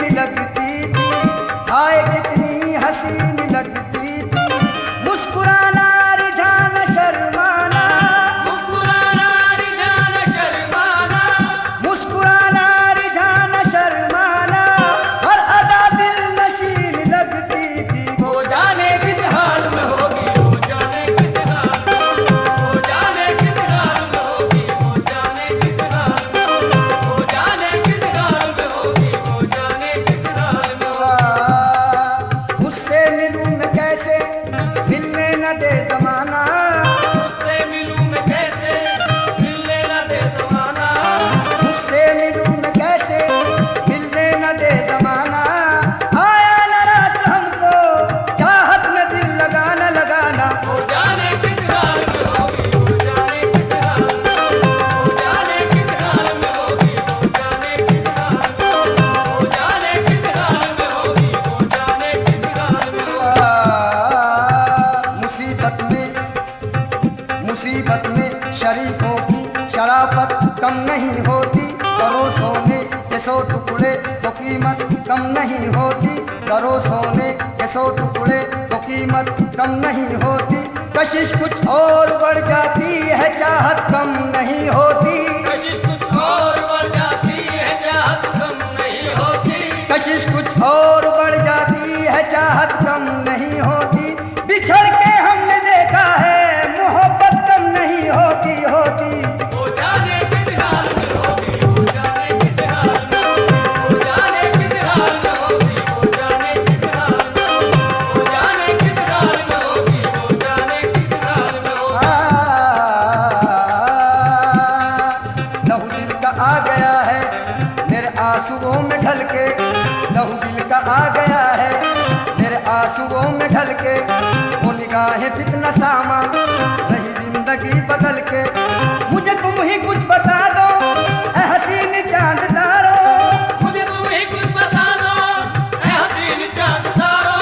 हसीन लगती थी, हाय कितनी हसीन लगती थी। मुस्कुराना रिझान शर्माना, मुस्कुराना रिझान शर्माना, मुस्कुराना रिझान शर्माना, हर अदा दिल नशीन लगती थी। वो जाने किस हाल में होगी, वो जाने किस हाल में, वो जाने किस हाल में होगी, वो जाने किस हाल में, वो जाने किस हाल में होगी, वो जाने किस हाल में होगी। उससे मिलूं मैं कैसे, मिलने न दे जमाना। उससे मिलूं मैं कैसे, मिलने न दे ज़माना। उससे मिलूं मैं कैसे, मिलने न दे जमाना। आया नाराज हमको चाहत में दिल लगाना लगाना। वो जाने किस हाल में होगी, वो जाने किस हाल में, वो जाने किस हाल में होगी, वो जाने किस हाल में, वो जाने किस हाल में होगी, वो जाने किस हाल में होगी। मुसीबत में शरीफों की शराफत कम नहीं होती। करो सोने के 100 टुकड़े तो कीमत कम नहीं होती। करो सोने के 100 टुकड़े तो कीमत कम नहीं होती। कशिश कुछ और बढ़ जाती है, चाहत कम नहीं होती। कशिश कुछ और बढ़ जाती है, चाहत कम नहीं होती। कशिश कुछ और बढ़ जाती है, चाहत कम नहीं होती। बिछड़ के हमने देखा है, मोहब्बत कम नहीं होती होती। वो जाने किस हाल में होगी, वो जाने किस हाल में, वो जाने किस हाल में होगी, वो जाने किस हाल में, वो जाने किस हाल में होगी, वो जाने किस हाल में होगी। लहू दिल का आ गया है मेरे आंसुओं में ढल के। लहू दिल का आ गया है मेरे आंसुओं में ढल के। वो निगाहें फितना सामा रही जिंदगी बदल के। मुझे तुम ही कुछ बता दो ऐ हसीन चांद तारो। मुझे तुम ही कुछ बता दो ऐ हसीन चांद तारो।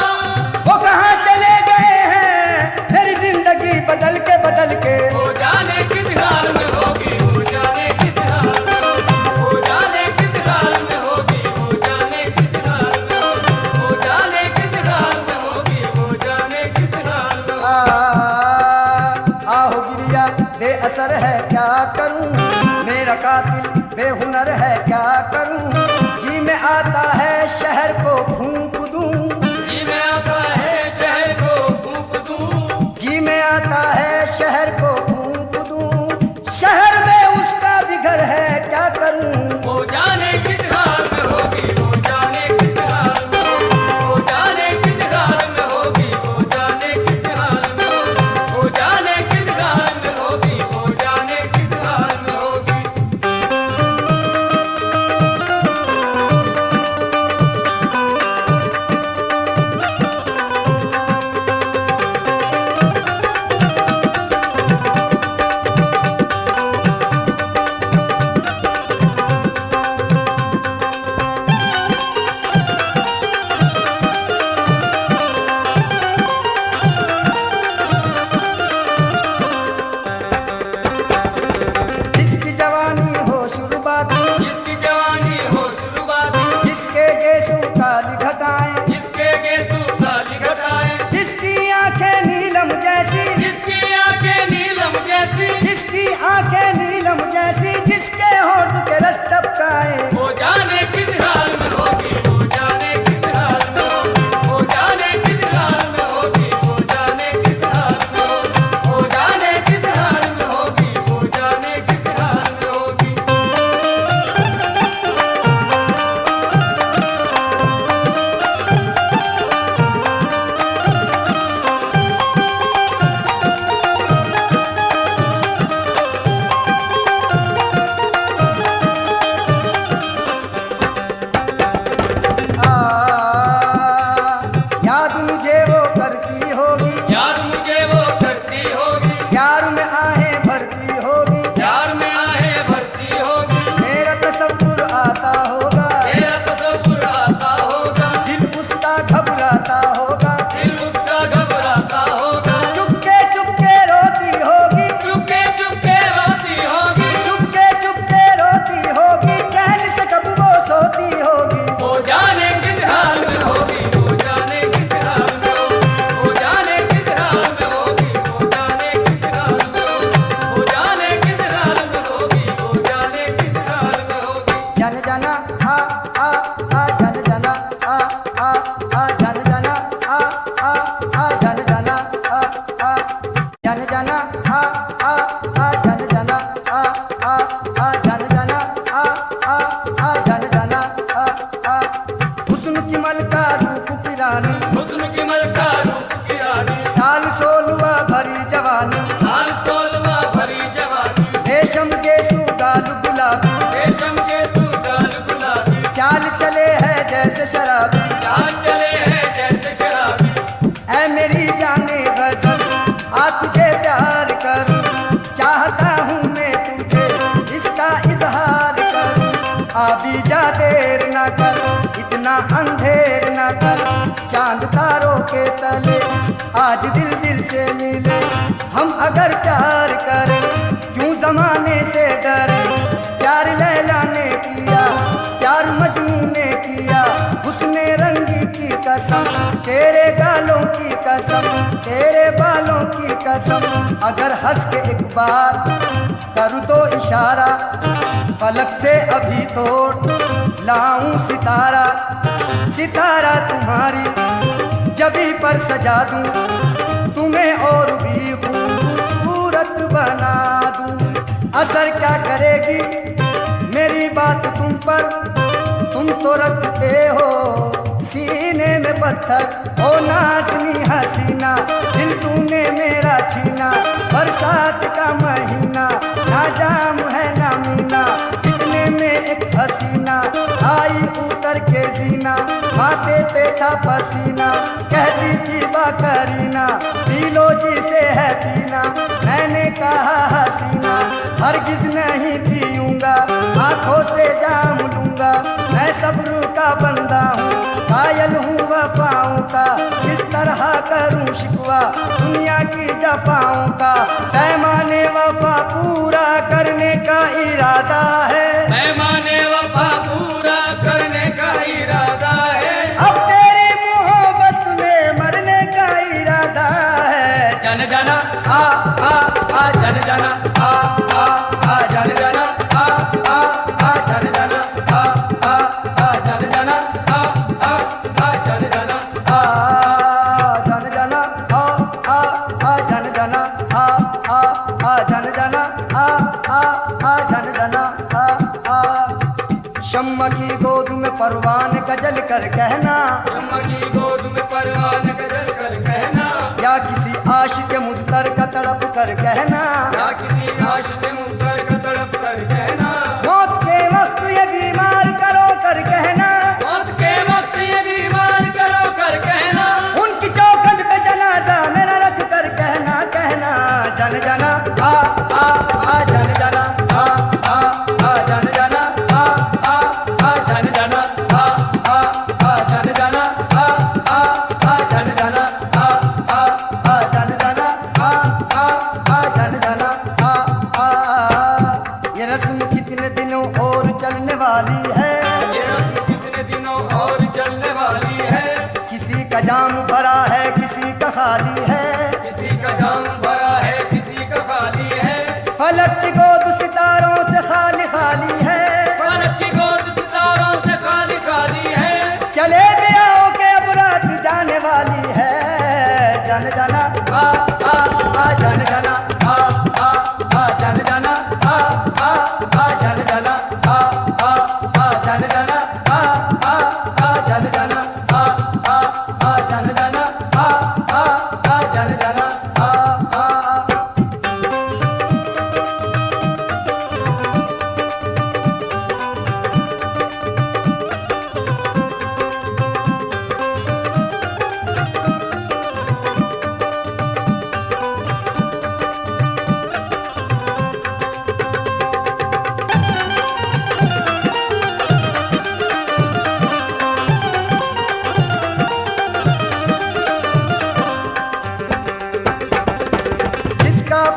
वो कहाँ चले गए हैं मेरी जिंदगी बदल के बदल के। वो जाने किस हाल में होगी, वो जाने किस हाल में होगी, वो जाने किस हाल में होगी, वो जाने किस हाल में होगी, वो जाने किस हाल में होगी, वो जाने किस हाल में होगी। आहो गिरिया बेअसर है क्या करूं, मेरा कातिल बेहुनर है क्या करूं। जी में आता है शहर को फूंक दूं, जी में आता है शहर को फूंक दूं। जी में आता है शहर को फूंक दूं। शहर में उसका भी घर है क्या करूं। वो जाने किस हाल में होगी, वो जाने किस हाल में होगी, वो जाने किस हाल में होगी, वो जाने किस हाल में होगी, वो जाने किस हाल में होगी, वो जाने किस हाल में होगी। रूप की रानी, हुस्न की मलका रूप की रानी, साल 16वां भरी जवानी, साल 16वां भरी जवानी, रेशम के सुगाल गुलाबी, रेशम के सुगाल गुलाबी, चाल चले है जैसे शराबी, चाल चले हैं जैसे शराबी। ऐ मेरी जाने गजल आ तुझे प्यार करूं, चाहता हूँ मैं तुझे इसका इजहार करूं। अभी जा देर न कर, इतना अंधेर न कर, चांद तारों के तले आज दिल दिल से मिले। हम अगर प्यार करें क्यों जमाने से डरे, प्यार लैला ने किया, प्यार मजनू ने किया, उसने रंगी की कसम, तेरे गालों की कसम, तेरे बालों की कसम। अगर हंस के एक बार करूँ तो इशारा, फलक से अभी तोड़ लाऊं सितारा, सितारा तुम्हारी जबी पर सजा दूं, तुम्हें और भी खूबसूरत बना दूं। असर क्या करेगी मेरी बात तुम पर, तुम तो रखते हो सीने में पत्थर। ओ नाचनी हसीना दिल तूने मेरा छीना, बरसात का महीना ना जाम है ना मीना, इतने में एक हसीना आई उतर के जीना, माथे पे था पसीना, कहती थी बाकरीना पी लो जिसे है पीना। मैंने कहा हसीना हरगिज नहीं पीऊंगा, आंखों से जाम लूंगा, मैं सब्र का बंदा हूँ, कायल हूँ वफाओं का, किस तरह करूँ शिकवा दुनिया की जफाओं का। पैमाने वफा पूरा करने का इरादा है, पैमाने वफा पूरा करने का इरादा है, अब तेरी मोहब्बत में मरने का इरादा है। जन जना आ जन जना आ जन जना आ जन जना आ जन जना आ जन जना जन जना जन जना जन जना जन जना। शम्मा की गोद में परवान गजल कर कहना, शम्मा की गोद में परवान गजल कर कहना, या किसी आशिक मुझतर का तड़प कर कहना, या किसी आशिक मुझतर का तड़प कर कहना, मौत के वक्त ये बीमार करो कर कहना, मौत के वक्त ये बीमार करो कर कहना, उनकी चौखट पे जनाजा मेरा रख कर कहना, कहना जन जना जन जना जन जना जन जना जन जना जन जना जन जना जन जना। ये रस्म कितने दिनों और चलने वाली है, ये रस्म कितने दिनों और चलने वाली है, किसी का जाम भरा है किसी का खाली है, किसी का जाम भरा है किसी का खाली है, फलक की गोद सितारों से खाली खाली है, फलक की गोद सितारों से खाली खाली है, चले भी आओ के अब रात जाने वाली है। जन जना जन जना जन जना जन जना जन जना जन जना जन जना जन जना।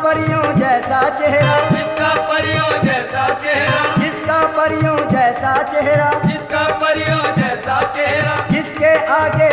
परियों जैसा चेहरा, जिसका परियों जैसा चेहरा, जिसका परियों जैसा चेहरा, जिसका परियों जैसा चेहरा, जिसके आगे